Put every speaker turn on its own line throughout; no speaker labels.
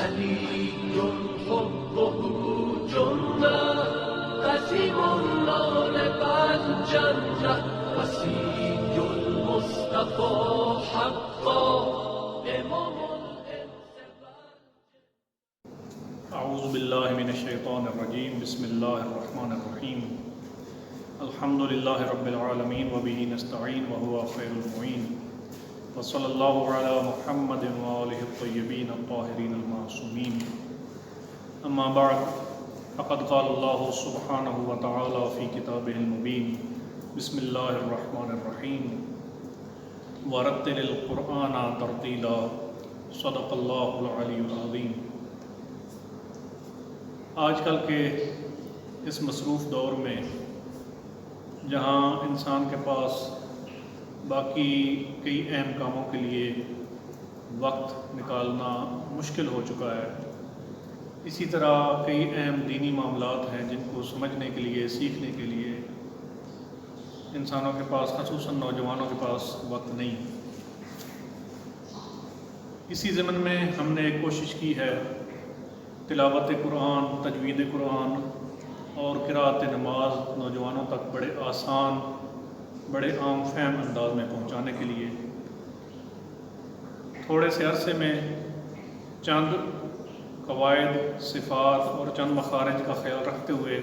علي حبه جنة قسيم النار بالجنة وصي المصطفى حقا إمام
اعوذ باللہ من الشیطان الرجیم بسم اللہ الرحمن الرحیم الحمد للہ رب العالمین وبہ نستعین وہو خیر المعین وصلی اللہ علی محمد وآلہ الطیبین الطاہرین المعصومین اما بعد فقد قال اللہ سبحانہ وتعالی فی کتابہ المبین بسم اللہ الرحمن الرحیم ورتل القرآن ترتیلا صدق اللہ العلی العظیم۔ آج کل کے اس مصروف دور میں جہاں انسان کے پاس باقی کئی اہم کاموں کے لیے وقت نکالنا مشکل ہو چکا ہے، اسی طرح کئی اہم دینی معاملات ہیں جن کو سمجھنے کے لیے، سیکھنے کے لیے انسانوں کے پاس، خصوصاً نوجوانوں کے پاس وقت نہیں۔ اسی ضمن میں ہم نے ایک کوشش کی ہے تلاوت قرآن، تجوید قرآن اور قراءت نماز نوجوانوں تک بڑے آسان، بڑے عام فہم انداز میں پہنچانے کے لیے تھوڑے سے عرصے میں چند قواعد، صفات اور چند مخارج کا خیال رکھتے ہوئے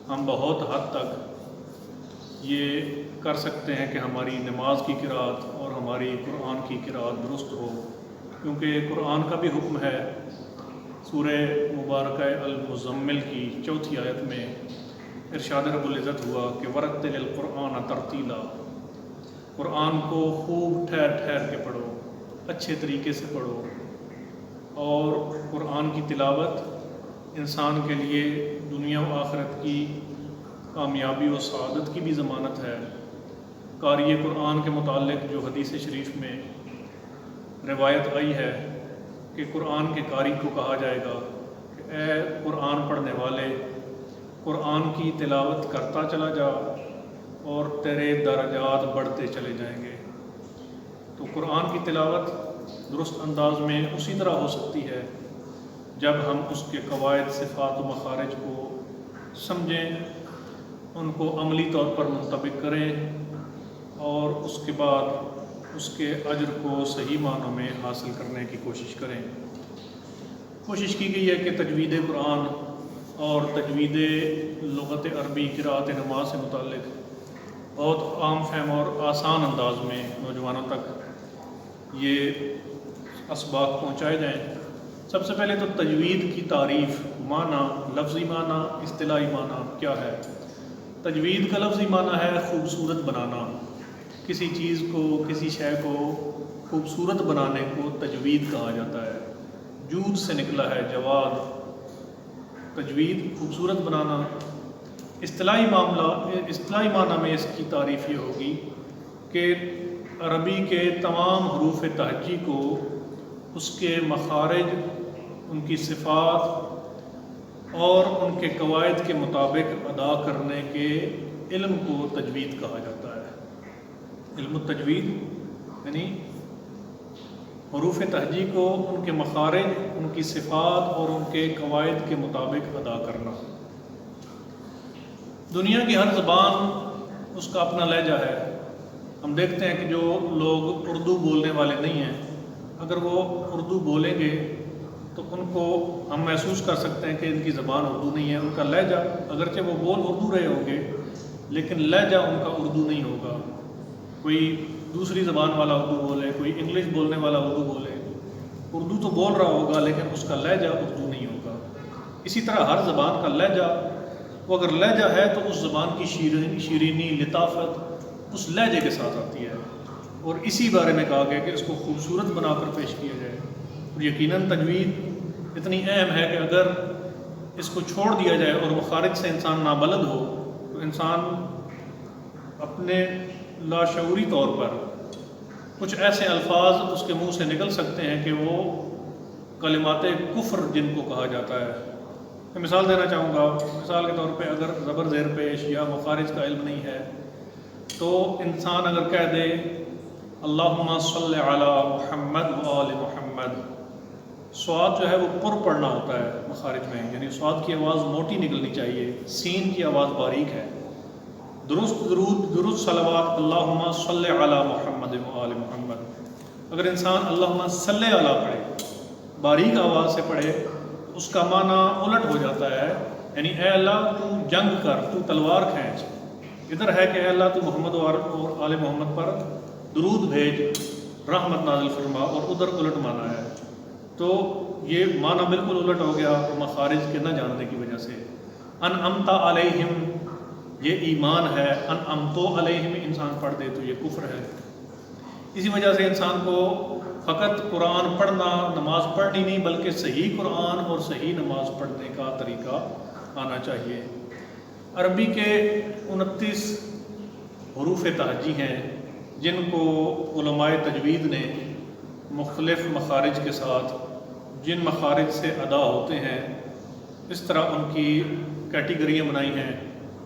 ہم بہت حد تک یہ کر سکتے ہیں کہ ہماری نماز کی قراءت اور ہماری قرآن کی قراءت درست ہو، کیونکہ قرآن کا بھی حکم ہے۔ سورہ مبارکہ المزمل کی 4 آیت میں ارشاد رب العزت ہوا کہ ورتل القرآن ترتیلا، قرآن کو خوب ٹھہر ٹھہر کے پڑھو، اچھے طریقے سے پڑھو، اور قرآن کی تلاوت انسان کے لیے دنیا و آخرت کی کامیابی و سعادت کی بھی ضمانت ہے۔ قاری قرآن کے متعلق جو حدیث شریف میں روایت آئی ہے کہ قرآن کے قاری کو کہا جائے گا کہ اے قرآن پڑھنے والے، قرآن کی تلاوت کرتا چلا جا اور تیرے درجات بڑھتے چلے جائیں گے۔ تو قرآن کی تلاوت درست انداز میں اسی طرح ہو سکتی ہے جب ہم اس کے قواعد، صفات و مخارج کو سمجھیں، ان کو عملی طور پر منطبق کریں اور اس کے بعد اس کے اجر کو صحیح معنوں میں حاصل کرنے کی کوشش کریں۔ کوشش کی گئی ہے کہ تجوید قرآن اور تجوید لغت عربی قراءت نماز سے متعلق بہت عام فہم اور آسان انداز میں نوجوانوں تک یہ اسباق پہنچائے جائیں۔ سب سے پہلے تو تجوید کی تعریف، معنی، لفظی معنی، اصطلاحی معنی کیا ہے۔ تجوید کا لفظی معنی ہے خوبصورت بنانا، کسی چیز کو، کسی شے کو خوبصورت بنانے کو تجوید کہا جاتا ہے۔ جود سے نکلا ہے جواد، تجوید خوبصورت بنانا۔ اصطلاحی معنی میں اس کی تعریف یہ ہوگی کہ عربی کے تمام حروف تہجی کو اس کے مخارج، ان کی صفات اور ان کے قواعد کے مطابق ادا کرنے کے علم کو تجوید کہا جاتا ہے۔ علم التجوید یعنی حروف تہجی کو ان کے مخارج، ان کی صفات اور ان کے قواعد کے مطابق ادا کرنا۔ دنیا کی ہر زبان اس کا اپنا لہجہ ہے۔ ہم دیکھتے ہیں کہ جو لوگ اردو بولنے والے نہیں ہیں، اگر وہ اردو بولیں گے تو ان کو ہم محسوس کر سکتے ہیں کہ ان کی زبان اردو نہیں ہے۔ ان کا لہجہ، اگرچہ وہ بول اردو رہے ہوں گے لیکن لہجہ ان کا اردو نہیں ہوگا۔ کوئی دوسری زبان والا اردو بولے، کوئی انگلش بولنے والا اردو بولے، اردو تو بول رہا ہوگا لیکن اس کا لہجہ اردو نہیں ہوگا۔ اسی طرح ہر زبان کا لہجہ، وہ اگر لہجہ ہے تو اس زبان کی شیرینی، لطافت اس لہجے کے ساتھ آتی ہے، اور اسی بارے میں کہا گیا کہ اس کو خوبصورت بنا کر پیش کیا جائے۔ اور یقیناً تجوید اتنی اہم ہے کہ اگر اس کو چھوڑ دیا جائے اور مخارج سے انسان نابلد ہو تو انسان اپنے لاشعوری طور پر کچھ ایسے الفاظ اس کے منہ سے نکل سکتے ہیں کہ وہ کلمات کفر جن کو کہا جاتا ہے۔ میں مثال دینا چاہوں گا۔ مثال کے طور پہ اگر زبر زیر پیش یا مخارج کا علم نہیں ہے تو انسان اگر کہہ دے اللہم صلی علی محمد و آل محمد، سواد جو ہے وہ پر پڑھنا ہوتا ہے مخارج میں، یعنی سواد کی آواز موٹی نکلنی چاہیے، سین کی آواز باریک ہے۔ درست درود، درست صلوات، اللہم صلی علی محمد و آل محمد، اگر انسان اللہم صلی علی پڑھے، باریک آواز سے پڑھے، اس کا معنی الٹ ہو جاتا ہے، یعنی اے اللہ تو جنگ کر، تو تلوار کھینچ۔ ادھر ہے کہ اے اللہ تو محمد اور آل محمد پر درود بھیج، رحمت نازل فرما، اور ادھر الٹ معنی ہے۔ تو یہ معنی بالکل الٹ ہو گیا مخارج کے نہ جاننے کی وجہ سے۔ انعمت علیہم یہ ایمان ہے، انعمتو علیہم انسان پڑھ دے تو یہ کفر ہے۔ اسی وجہ سے انسان کو فقط قرآن پڑھنا، نماز پڑھنی نہیں بلکہ صحیح قرآن اور صحیح نماز پڑھنے کا طریقہ آنا چاہیے۔ عربی کے 29 حروف تہجی ہیں جن کو علماء تجوید نے مختلف مخارج کے ساتھ جن مخارج سے ادا ہوتے ہیں اس طرح ان کی کیٹیگریاں بنائی ہیں،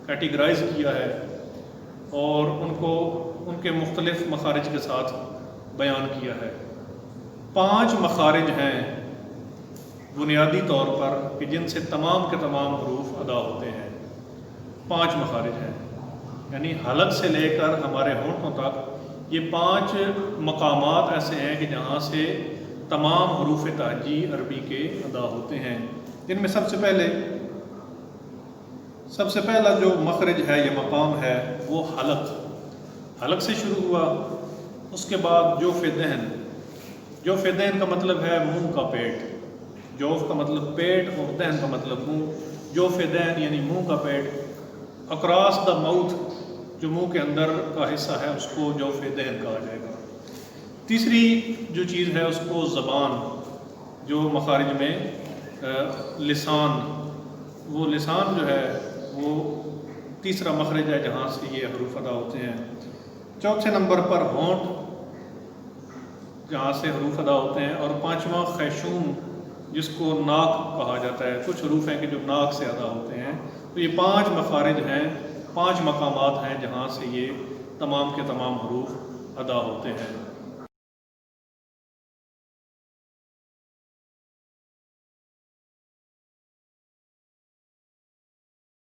کیٹیگرائز کیا ہے، اور ان کو ان کے مختلف مخارج کے ساتھ بیان کیا ہے۔ 5 مخارج ہیں بنیادی طور پر کہ جن سے تمام کے تمام حروف ادا ہوتے ہیں۔ 5 مخارج ہیں، یعنی حلق سے لے کر ہمارے ہونٹوں تک یہ 5 مقامات ایسے ہیں کہ جہاں سے تمام حروف تہجی عربی کے ادا ہوتے ہیں۔ جن میں سب سے پہلا جو مخرج ہے یا مقام ہے وہ حلق سے شروع ہوا۔ اس کے بعد جوف دہن، جوف دہن کا مطلب ہے منہ کا پیٹ، جوف کا مطلب پیٹ اور دہن کا مطلب منہ، جوف دہن یعنی منہ کا پیٹ۔ اکراس دا ماؤتھ جو منہ کے اندر کا حصہ ہے اس کو جوف دہن کہا جائے گا۔ تیسری جو چیز ہے اس کو زبان، جو مخارج میں لسان، وہ لسان جو ہے وہ تیسرا مخرج ہے جہاں سے یہ حروف ادا ہوتے ہیں۔ چوتھے نمبر پر ہونٹ جہاں سے حروف ادا ہوتے ہیں، اور 5واں خیشوم جس کو ناک کہا جاتا ہے۔ کچھ حروف ہیں کہ جو ناک سے ادا ہوتے ہیں۔ تو یہ 5 مخارج ہیں، 5 مقامات ہیں جہاں سے یہ تمام کے تمام حروف ادا ہوتے ہیں۔